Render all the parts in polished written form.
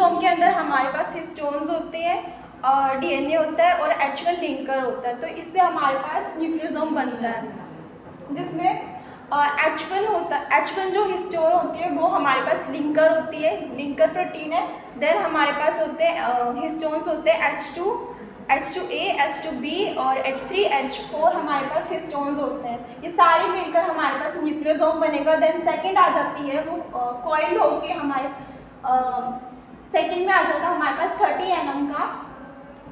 Nucleosome के अंदर हमारे पास हिस्टोन्स होते हैं, डीएनए होता है और H1 लिंकर होता है। तो इससे हमारे पास न्यूक्लियोसोम बनता है, जिसमें H1 होता है। H1 जो हिस्टोन होती है वो हमारे पास लिंकर होती है, लिंकर प्रोटीन है। देन हमारे पास होते हैं हिस्टोन्स होते हैं H2, H2A, H2B और H3, H4 हमारे पास हिस्टोन्स होते हैं। ये सारे मिलकर हमारे पास न्यूक्लियोसोम बनेगा। देन सेकंड आ जाती है वो कॉइल्ड होके हमारे सेकंड में आ जाता है हमारे पास 30 nm का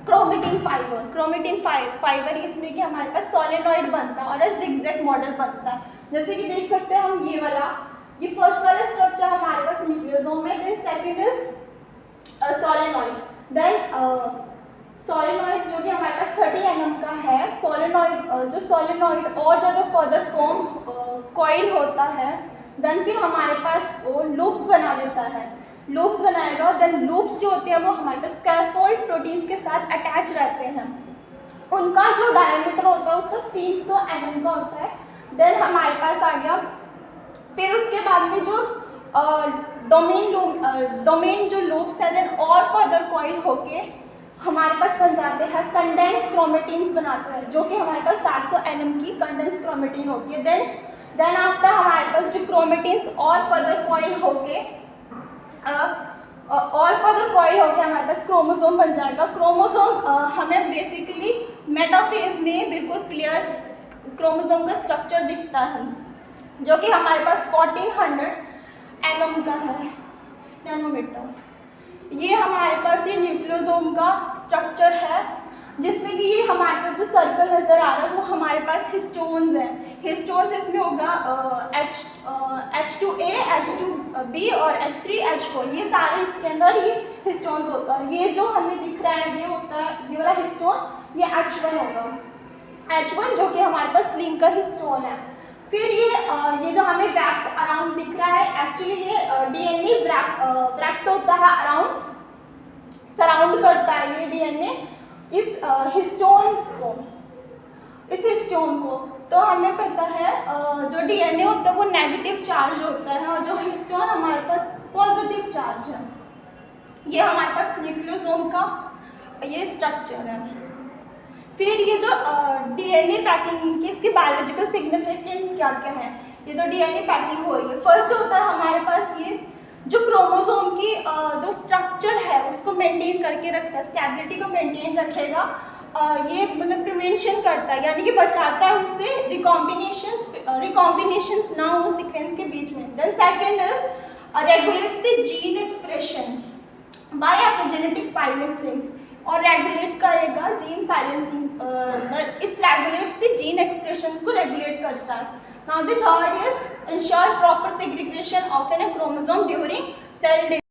क्रोमेटिन फाइबर। क्रोमेटिन फाइबर इसमें कि हमारे पास सोलेनॉइड बनता है और जिगजैग मॉडल बनता है। जैसे कि देख सकते हैं हम ये फर्स्ट वाला स्ट्रक्चर हमारे पास न्यूक्लियोसोम में। Then second is solenoid. Then solenoid जो कि हमारे पास 30 nm का है। सोलेनॉइड जो सोलेनॉइड और ज़्यादा फर्दर फॉर्म कॉइल होता है। देन फिर हमारे पास वो लूप्स बना देता है, लूप्स बनाएगा। देन लूप्स जो होते हैं वो हमारे पास स्कैफोल्ड प्रोटीन्स के साथ अटैच रहते हैं। उनका जो डायमीटर होता है उसका 300 mm का होता है। देन हमारे पास आ गया फिर उसके बाद में जो डोमेन जो लूप्स है। देन और फर्दर कॉइल होके हमारे पास बन जाते हैं कंडेंस क्रोमेटिन्स बनाते हैं, जो कि हमारे पास 700 mm की कंडेंस क्रोमेटिन होती है। देन आफ्टर हमारे पास जो क्रोमेटिन्स और फर्दर कॉइल होके हमारे पास क्रोमोसोम बन जाएगा। क्रोमोसोम हमें बेसिकली मेटाफेज में बिल्कुल क्लियर क्रोमोसोम का स्ट्रक्चर दिखता है, जो कि हमारे पास 1400 mm का है, नैनोमीटर। ये हमारे पास ये न्यूक्लियोसोम का स्ट्रक्चर है, जिसमें कि ये हमारे पास जो सर्कल नज़र आ रहा है वो हमारे पास हिस्टोन्स हैं। हिस्टोन्स इसमें होगा H2A, H2B और H3, H4। ये सारे इसके अंदर ही हिस्टोन्स होता है। ये जो हमें दिख रहा है ये होता है, ये वाला हिस्टोन ये H1 होगा, H1 जो कि हमारे पास लिंकर हिस्टोन है। फिर ये जो हमें रैप्ड अराउंड दिख रहा है, एक्चुअली ये डीएनए रैप्ड होता है अराउंड, सराउंड करता है ये डीएनए इस हिस्टोन को। तो हमें पता है जो डीएनए होता है वो नेगेटिव चार्ज होता है और जो हिस्टोन हमारे पास पॉजिटिव चार्ज है। ये हमारे पास न्यूक्लियोसोम का ये स्ट्रक्चर है। फिर ये जो डीएनए पैकिंग की इसकी बायोलॉजिकल सिग्निफिकेंस क्या क्या है। ये जो डीएनए पैकिंग हो रही है, फर्स्ट होता है हमारे पास ये जो क्रोमोसोम की जो स्ट्रक्चर है उसको मेंटेन करके रखता है, स्टेबिलिटी को मेंटेन रखेगा। ये मतलब प्रिवेंशन करता है, यानी कि बचाता है उससे रिकॉम्बिनेशंस ना हो सीक्वेंस के बीच में। Then second is regulates the gene expression by epigenetic silencing, और रेगुलेट करेगा gene silencing, it's regulates the gene expressions को रेगुलेट करता है। Now the third is ensure proper segregation of a chromosome during cell division.